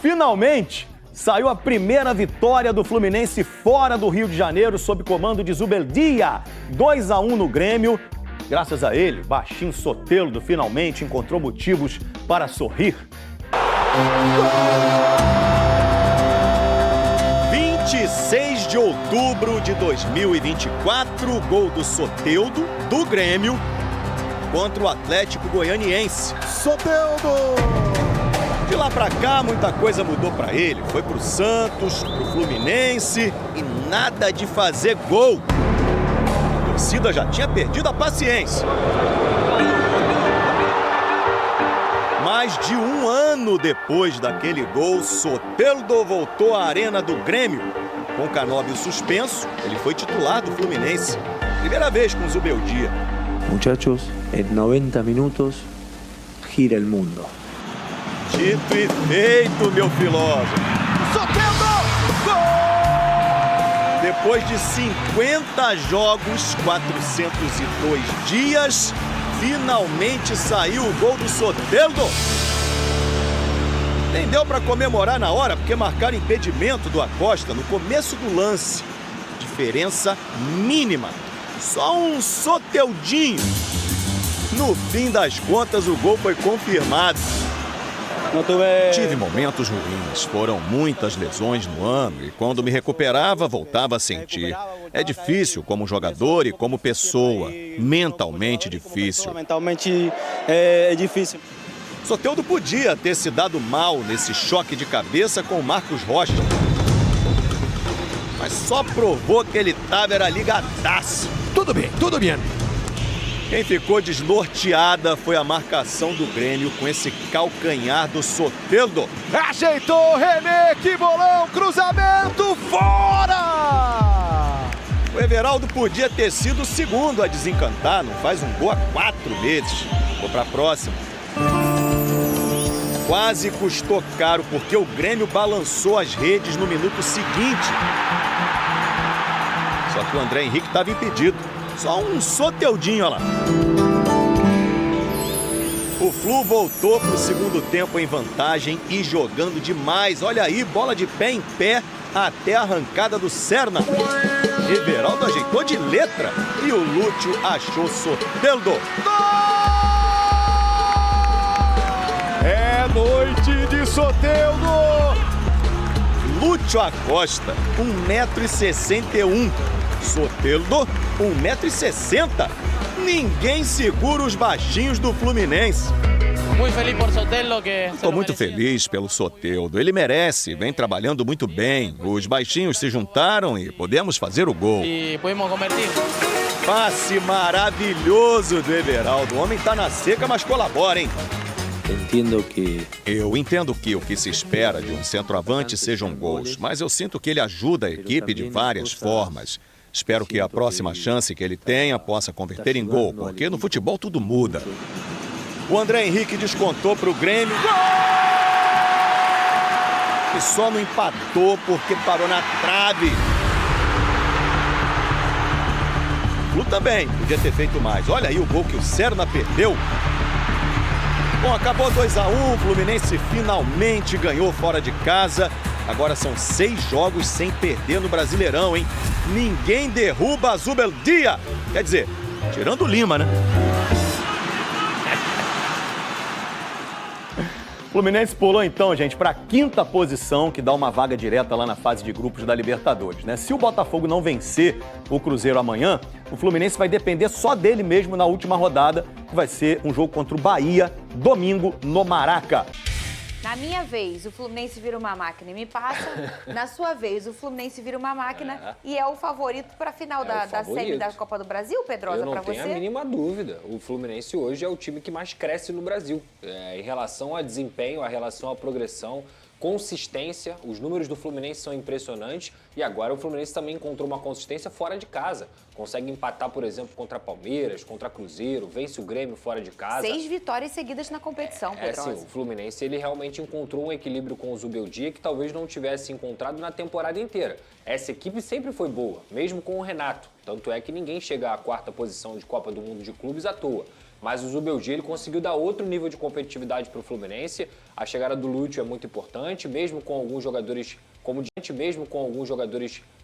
Finalmente, saiu a primeira vitória do Fluminense fora do Rio de Janeiro, sob comando de Zubeldia. 2-1 no Grêmio. Graças a ele, baixinho Soteldo finalmente encontrou motivos para sorrir. 26 de outubro de 2024, gol do Soteldo, do Grêmio, contra o Atlético Goianiense. Soteldo! De lá pra cá, muita coisa mudou pra ele. Foi pro Santos, pro Fluminense e nada de fazer gol. A torcida já tinha perdido a paciência. Mais de um ano depois daquele gol, Soteldo voltou à arena do Grêmio. Com Canóbio suspenso, ele foi titular do Fluminense. Primeira vez com Zubeldia. Muchachos, em 90 minutos, gira el mundo. Dito e feito, meu filósofo. Soteldo! Gol! Depois de 50 jogos, 402 dias, finalmente saiu o gol do Soteldo. Nem deu para comemorar na hora, porque marcaram impedimento do Acosta no começo do lance. Diferença mínima. Só um Soteldinho. No fim das contas, o gol foi confirmado. Tive momentos ruins, foram muitas lesões no ano e quando me recuperava, voltava a sentir. É difícil como jogador e como pessoa, mentalmente difícil. Mentalmente é difícil. Soteldo podia ter se dado mal nesse choque de cabeça com o Marcos Rocha. Mas só provou que ele estava ligadaço. Tudo bem, tudo bem. Quem ficou desnorteada foi a marcação do Grêmio com esse calcanhar do Soteldo. Ajeitou René, que bolão, cruzamento, fora! O Everaldo podia ter sido o segundo a desencantar, não faz um gol há 4 meses. Vou para a próxima. Quase custou caro porque o Grêmio balançou as redes no minuto seguinte. Só que o André Henrique estava impedido. Só um Soteldinho, olha lá. O Flu voltou para o segundo tempo em vantagem e jogando demais. Olha aí, bola de pé em pé até a arrancada do Serna. Everaldo ajeitou de letra e o Lúcio achou Soteldo. É noite de Soteldo. Lúcio Acosta, 1,61 m. Soteldo, 1,60 m. Ninguém segura os baixinhos do Fluminense. Estou muito feliz pelo Soteldo. Ele merece, vem trabalhando muito bem. Os baixinhos se juntaram e podemos fazer o gol. Passe maravilhoso do Everaldo. O homem está na seca, mas colabora, hein? Eu entendo que o que se espera de um centroavante sejam gols, mas eu sinto que ele ajuda a equipe de várias formas. Espero que a próxima chance que ele tenha possa converter em gol, porque no futebol tudo muda. O André Henrique descontou para o Grêmio. E só não empatou porque parou na trave. O Flu também podia ter feito mais. Olha aí o gol que o Serna perdeu. Bom, acabou 2-1, o Fluminense finalmente ganhou fora de casa. Agora são 6 jogos sem perder no Brasileirão, hein? Ninguém derruba a Zubeldia. Quer dizer, tirando o Lima, né? O Fluminense pulou então, gente, para a 5ª posição, que dá uma vaga direta lá na fase de grupos da Libertadores, né? Se o Botafogo não vencer o Cruzeiro amanhã, o Fluminense vai depender só dele mesmo na última rodada, que vai ser um jogo contra o Bahia, domingo, no Maraca. Na minha vez, o Fluminense vira uma máquina e me passa. Na sua vez, o Fluminense vira uma máquina e é o favorito para a final da semi da Copa do Brasil, Pedrosa, para você? Eu não tenho a mínima dúvida. O Fluminense hoje é o time que mais cresce no Brasil. Em relação a desempenho, em relação à progressão, consistência, os números do Fluminense são impressionantes e agora o Fluminense também encontrou uma consistência fora de casa. Consegue empatar, por exemplo, contra Palmeiras, contra Cruzeiro, vence o Grêmio fora de casa. 6 vitórias seguidas na competição, Pedrosa. Sim, o Fluminense ele realmente encontrou um equilíbrio com o Zubeldia que talvez não tivesse encontrado na temporada inteira. Essa equipe sempre foi boa, mesmo com o Renato. Tanto é que ninguém chega à 4ª posição de Copa do Mundo de Clubes à toa. mas o Zubeldia ele conseguiu dar outro nível de competitividade para o Fluminense. A chegada do Lúcio é muito importante, mesmo com alguns jogadores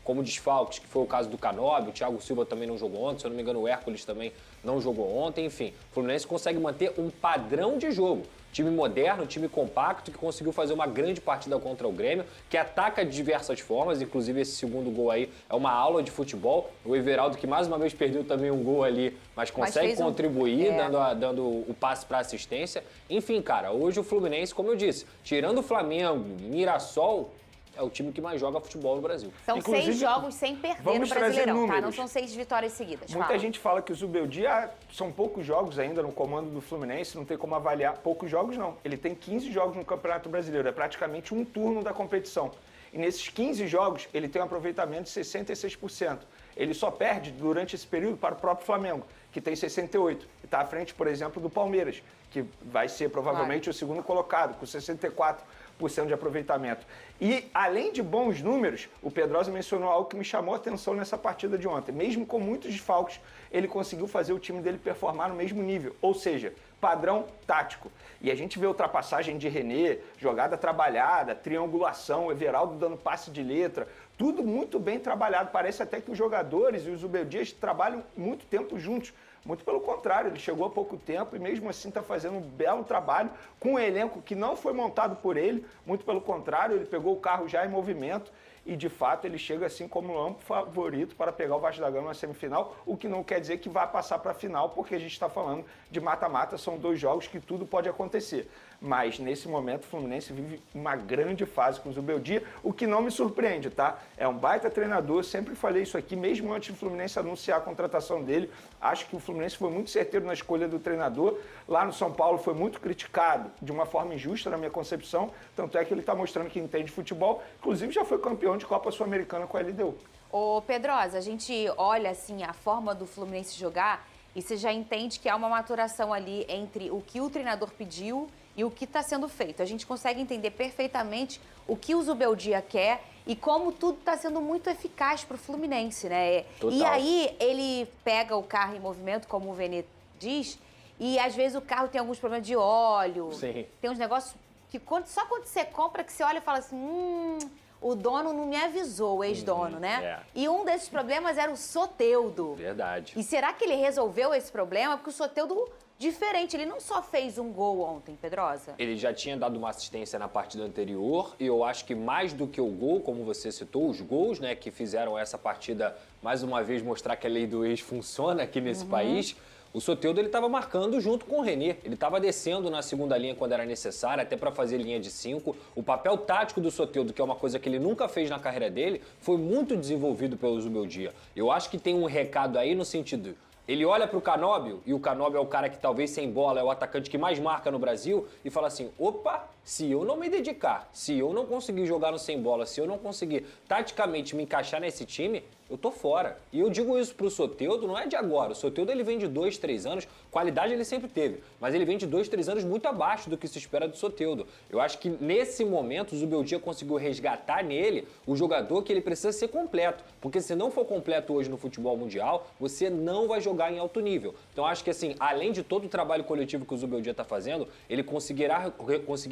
como desfalques, que foi o caso do Canóbio, o Thiago Silva também não jogou ontem, se eu não me engano o Hércules também não jogou ontem, enfim. O Fluminense consegue manter um padrão de jogo. Time moderno, time compacto, que conseguiu fazer uma grande partida contra o Grêmio, que ataca de diversas formas, inclusive esse segundo gol aí é uma aula de futebol. O Everaldo, que mais uma vez perdeu também um gol ali, mas consegue contribuir, dando o passe para assistência. Enfim, cara, hoje o Fluminense, como eu disse, tirando o Flamengo, Mirassol, é o time que mais joga futebol no Brasil. São 6 jogos sem perder no Brasileirão, tá? Não são 6 vitórias seguidas. Muita gente fala que o Zubeldia são poucos jogos ainda no comando do Fluminense, não tem como avaliar. Poucos jogos não. Ele tem 15 jogos no Campeonato Brasileiro, é praticamente um turno da competição. E nesses 15 jogos, ele tem um aproveitamento de 66%. Ele só perde durante esse período para o próprio Flamengo, que tem 68%. E está à frente, por exemplo, do Palmeiras, que vai ser provavelmente o segundo colocado, com 64% de aproveitamento. E, além de bons números, o Pedrosa mencionou algo que me chamou a atenção nessa partida de ontem. Mesmo com muitos desfalques, ele conseguiu fazer o time dele performar no mesmo nível, ou seja, padrão tático. E a gente vê ultrapassagem de René, jogada trabalhada, triangulação, Everaldo dando passe de letra, tudo muito bem trabalhado. Parece até que os jogadores e os Zubeldias trabalham muito tempo juntos. Muito pelo contrário, ele chegou há pouco tempo e mesmo assim está fazendo um belo trabalho com um elenco que não foi montado por ele. Muito pelo contrário, ele pegou o carro já em movimento e, de fato, ele chega assim como um amplo favorito para pegar o Vasco da Gama na semifinal, o que não quer dizer que vai passar para a final, porque a gente está falando de mata-mata, são 2 jogos que tudo pode acontecer. Mas, nesse momento, o Fluminense vive uma grande fase com o Zubeldia, o que não me surpreende, tá? É um baita treinador, sempre falei isso aqui, mesmo antes do Fluminense anunciar a contratação dele. Acho que o Fluminense foi muito certeiro na escolha do treinador. Lá no São Paulo foi muito criticado, de uma forma injusta, na minha concepção, tanto é que ele está mostrando que entende futebol, inclusive já foi campeão de Copa Sul-Americana com a LDU. Ô Pedrosa, a gente olha assim a forma do Fluminense jogar e você já entende que há uma maturação ali entre o que o treinador pediu e o que está sendo feito. A gente consegue entender perfeitamente o que o Zubeldia quer e como tudo está sendo muito eficaz para o Fluminense, né? Total. E aí ele pega o carro em movimento, como o Vene diz, e às vezes o carro tem alguns problemas de óleo. Sim. Tem uns negócios que só quando você compra que você olha e fala assim, o dono não me avisou, o ex-dono, né? É. E um desses problemas era o Soteldo. Verdade. E será que ele resolveu esse problema? Porque o Soteldo, diferente, ele não só fez um gol ontem, Pedrosa. Ele já tinha dado uma assistência na partida anterior e eu acho que mais do que o gol, como você citou, os gols, né, que fizeram essa partida, mais uma vez, mostrar que a lei do ex funciona aqui nesse país. O Soteldo ele estava marcando junto com o René. Ele estava descendo na segunda linha quando era necessário, até para fazer linha de 5. O papel tático do Soteldo, que é uma coisa que ele nunca fez na carreira dele, foi muito desenvolvido pelo Zubeldia. Eu acho que tem um recado aí no sentido... Ele olha para o Canóbio, e o Canóbio é o cara que talvez sem bola é o atacante que mais marca no Brasil, e fala assim, opa, se eu não me dedicar, se eu não conseguir jogar no sem bola, se eu não conseguir taticamente me encaixar nesse time, eu tô fora. E eu digo isso pro Soteldo, não é de agora. O Soteldo ele vem de 2, 3 anos, qualidade ele sempre teve, mas ele vem de 2, 3 anos muito abaixo do que se espera do Soteldo. Eu acho que nesse momento o Zubeldia conseguiu resgatar nele o jogador que ele precisa ser completo, porque se não for completo hoje no futebol mundial, você não vai jogar em alto nível. Então acho que assim, além de todo o trabalho coletivo que o Zubeldia tá fazendo, ele conseguir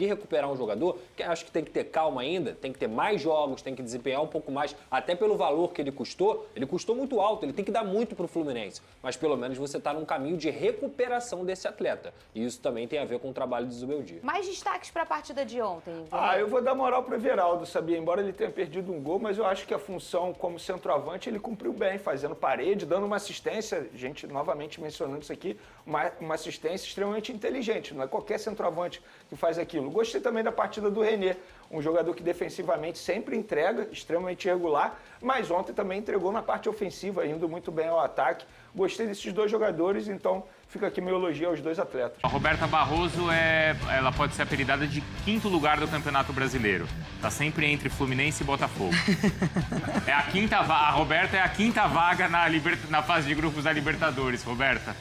recuperar um jogador que acho que tem que ter calma ainda, tem que ter mais jogos, tem que desempenhar um pouco mais, até pelo valor que ele custou muito alto, ele tem que dar muito pro Fluminense, mas pelo menos você tá num caminho de recuperação desse atleta. E isso também tem a ver com o trabalho de Zubeldia. Mais destaques para a partida de ontem, eu vou dar moral pro Everaldo, sabia? Embora ele tenha perdido um gol, mas eu acho que a função como centroavante ele cumpriu bem, fazendo parede, dando uma assistência, gente, novamente mencionando isso aqui, uma assistência extremamente inteligente, não é qualquer centroavante que faz aquilo. Gostei também da partida do René, um jogador que defensivamente sempre entrega, extremamente regular, mas ontem também entregou na parte ofensiva, indo muito bem ao ataque. Gostei desses 2 jogadores, então fica aqui meu elogio aos 2 atletas. A Roberta Barroso ela pode ser apelidada de 5º lugar do Campeonato Brasileiro. Tá sempre entre Fluminense e Botafogo. A Roberta é a 5ª vaga na fase de grupos da Libertadores, Roberta.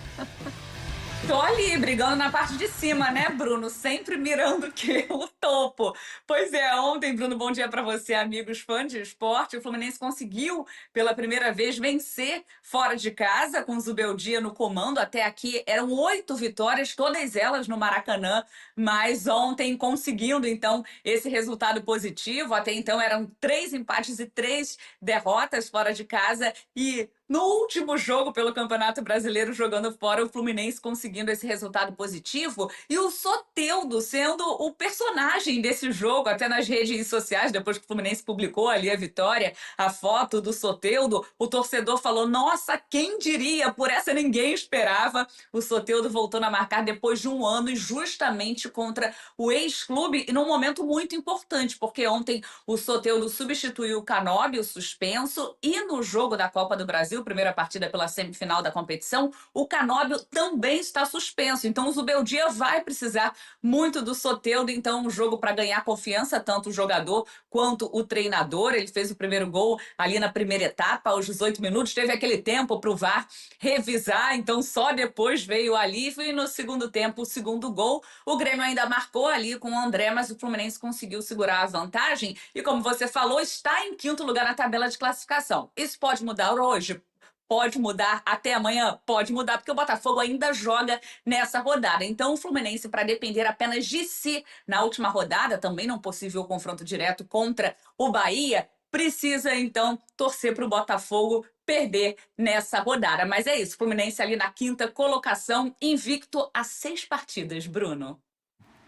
Tô ali, brigando na parte de cima, né, Bruno? Sempre mirando o quê? O topo. Pois é, ontem, Bruno, bom dia pra você, amigos fãs de esporte. O Fluminense conseguiu, pela primeira vez, vencer fora de casa, com o Zubeldia no comando. Até aqui eram 8 vitórias, todas elas no Maracanã, mas ontem conseguindo, então, esse resultado positivo. Até então eram 3 empates e 3 derrotas fora de casa e... no último jogo pelo Campeonato Brasileiro, jogando fora, o Fluminense conseguindo esse resultado positivo e o Soteldo sendo o personagem desse jogo, até nas redes sociais, depois que o Fluminense publicou ali a vitória, a foto do Soteldo, o torcedor falou, nossa, quem diria? Por essa ninguém esperava. O Soteldo voltando a marcar depois de um ano e justamente contra o ex-clube e num momento muito importante, porque ontem o Soteldo substituiu o Canóbio, suspenso, e no jogo da Copa do Brasil, primeira partida pela semifinal da competição, o Canóbio também está suspenso. Então o Zubeldia vai precisar muito do Soteldo. Então um jogo para ganhar confiança, tanto o jogador quanto o treinador. Ele fez o primeiro gol ali na primeira etapa, aos 18 minutos. Teve aquele tempo para o VAR revisar, então só depois veio o alívio. E no segundo tempo, o segundo gol. O Grêmio ainda marcou ali com o André, mas o Fluminense conseguiu segurar a vantagem. E como você falou, está em 5º lugar na tabela de classificação. Isso pode mudar hoje? Pode mudar até amanhã? Pode mudar, porque o Botafogo ainda joga nessa rodada. Então, o Fluminense, para depender apenas de si na última rodada, também num possível confronto direto contra o Bahia, precisa, então, torcer para o Botafogo perder nessa rodada. Mas é isso, Fluminense ali na 5ª colocação, invicto a 6 partidas, Bruno.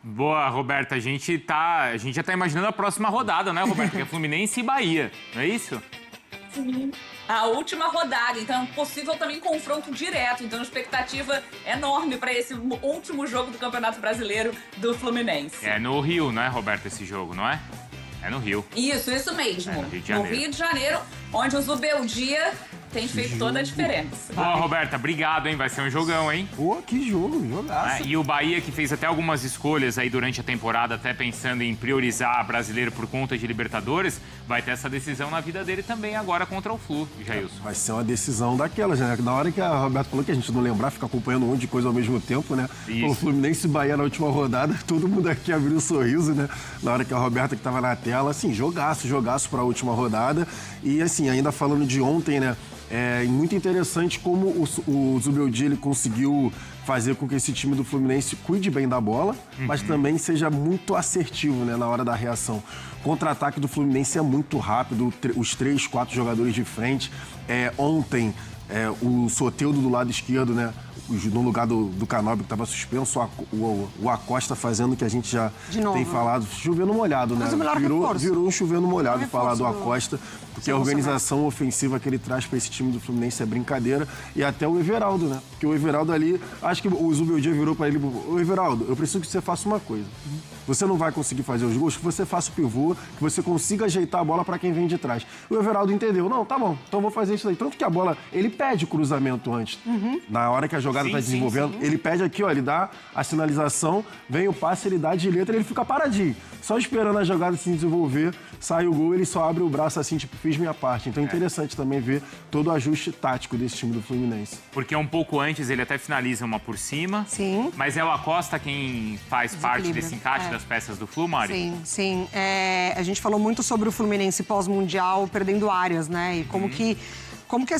Boa, Roberta. A gente já tá imaginando a próxima rodada, né, Roberta? Que é Fluminense e Bahia, não é isso? Sim. A última rodada, então possível também confronto direto, então expectativa enorme para esse último jogo do Campeonato Brasileiro do Fluminense. É no Rio, não é, Roberto, esse jogo, não é? É no Rio. Isso mesmo. É no Rio de Janeiro. No Rio de Janeiro, onde o Zubeldia tem feito toda a diferença. Boa, Roberta, obrigado, hein? Vai ser um jogão, hein? Pô, que jogo, jogaço. E o Bahia, que fez até algumas escolhas aí durante a temporada, até pensando em priorizar brasileiro por conta de Libertadores, vai ter essa decisão na vida dele também agora contra o Flu, Jailson. Vai ser uma decisão daquelas, né? Na hora que a Roberta falou que a gente não lembrar, fica acompanhando um monte de coisa ao mesmo tempo, né? O Fluminense e Bahia na última rodada, todo mundo aqui abriu um sorriso, né? Na hora que a Roberta que tava na tela, assim, jogaço para a última rodada. E assim, ainda falando de ontem, né? É muito interessante como o Zubeldia ele conseguiu fazer com que esse time do Fluminense cuide bem da bola, mas também seja muito assertivo, né, na hora da reação. O contra-ataque do Fluminense é muito rápido, os 3, 4 jogadores de frente. Ontem, o Soteldo do lado esquerdo, né, no lugar do Canóbio, que estava suspenso, o Acosta fazendo o que a gente já tem falado, chovendo molhado, né? Virou um chovendo molhado falar do Acosta, porque a organização ofensiva que ele traz para esse time do Fluminense é brincadeira, e até o Everaldo, né? Porque o Everaldo ali, acho que o Zubeldia virou para ele, ô Everaldo, eu preciso que você faça uma coisa. Você não vai conseguir fazer os gols, que você faça o pivô, que você consiga ajeitar a bola para quem vem de trás. O Everaldo entendeu, não, tá bom, então vou fazer isso aí. Tanto que a bola, ele pede cruzamento antes. Na hora que a jogada tá desenvolvendo, ele pede aqui, ó, ele dá a sinalização, vem o passe, ele dá de letra, ele fica paradinho. Só esperando a jogada se desenvolver, sai o gol, ele só abre o braço assim, tipo, fiz minha parte. Então é interessante também ver todo o ajuste tático desse time do Fluminense. Porque um pouco antes ele até finaliza uma por cima. Sim. Mas é o Acosta quem faz parte desse encaixe das peças do Flu, Mari? Sim. A gente falou muito sobre o Fluminense pós-mundial perdendo áreas, né? E como que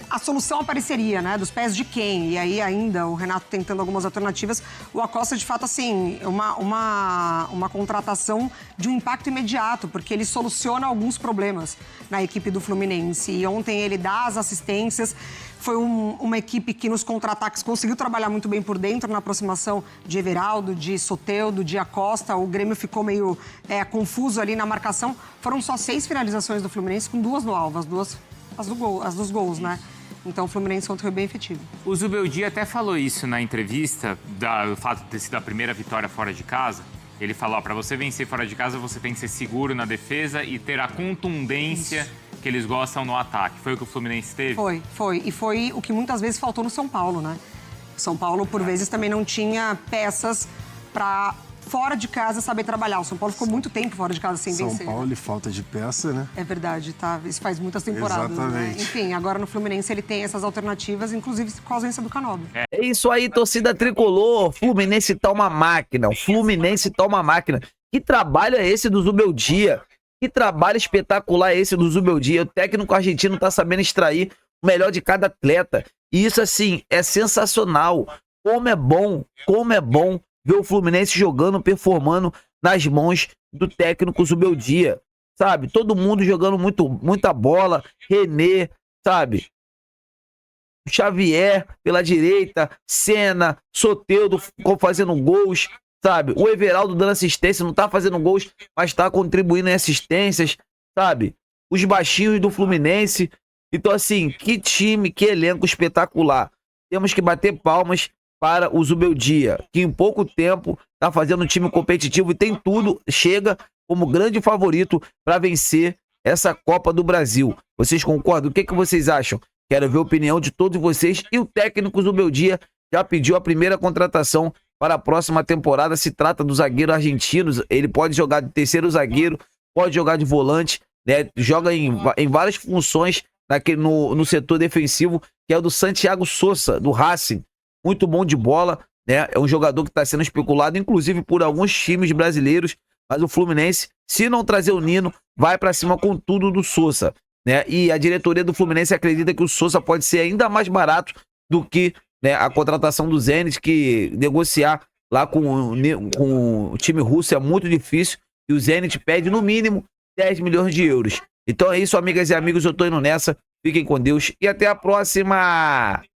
a solução apareceria, né? Dos pés de quem? E aí ainda o Renato tentando algumas alternativas. O Acosta, de fato, assim, uma contratação de um impacto imediato, porque ele soluciona alguns problemas na equipe do Fluminense. E ontem ele dá as assistências. Foi uma equipe que nos contra-ataques conseguiu trabalhar muito bem por dentro na aproximação de Everaldo, de Soteldo, de Acosta. O Grêmio ficou meio confuso ali na marcação. Foram só 6 finalizações do Fluminense com 2 no alvo, as dos gols, né? Então o Fluminense ontem foi bem efetivo. O Zubeldia até falou isso na entrevista, do fato de ter sido a primeira vitória fora de casa. Ele falou, para você vencer fora de casa, você tem que ser seguro na defesa e ter a contundência que eles gostam no ataque. Foi o que o Fluminense teve? Foi. E foi o que muitas vezes faltou no São Paulo, né? São Paulo, por vezes, também não tinha peças para fora de casa saber trabalhar. O São Paulo ficou muito tempo fora de casa sem vencer. São Paulo e falta de peça, né? É verdade, tá? Isso faz muitas temporadas. Exatamente. Né? Enfim, agora no Fluminense ele tem essas alternativas, inclusive com a ausência do Canóbio. É isso aí, torcida tricolor. Fluminense tá uma máquina. O Fluminense tá uma máquina. Que trabalho é esse do Zubeldia? Que trabalho espetacular é esse do Zubeldia? O técnico argentino tá sabendo extrair o melhor de cada atleta. E isso, assim, é sensacional. Como é bom ver o Fluminense jogando, performando nas mãos do técnico Zubeldia, sabe? Todo mundo jogando muita bola, René, sabe? Xavier pela direita, Senna, Soteldo fazendo gols, sabe? O Everaldo dando assistência, não tá fazendo gols, mas tá contribuindo em assistências, sabe? Os baixinhos do Fluminense. Então, assim, que time, que elenco espetacular. Temos que bater palmas para o Zubeldia, que em pouco tempo está fazendo um time competitivo e tem tudo, chega como grande favorito para vencer essa Copa do Brasil. Vocês concordam? O que vocês acham? Quero ver a opinião de todos vocês. E o técnico Zubeldia já pediu a primeira contratação para a próxima temporada. Se trata do zagueiro argentino. Ele pode jogar de terceiro zagueiro, pode jogar de volante, né? Joga em várias funções no setor defensivo, que é o do Santiago Sosa, do Racing. Muito bom de bola, né? É um jogador que está sendo especulado, inclusive por alguns times brasileiros, mas o Fluminense, se não trazer o Nino, vai para cima com tudo do Sosa, né? E a diretoria do Fluminense acredita que o Sosa pode ser ainda mais barato do que, né, a contratação do Zenit, que negociar lá com o time russo é muito difícil, e o Zenit pede no mínimo 10 milhões de euros. Então é isso, amigas e amigos, eu tô indo nessa. Fiquem com Deus e até a próxima!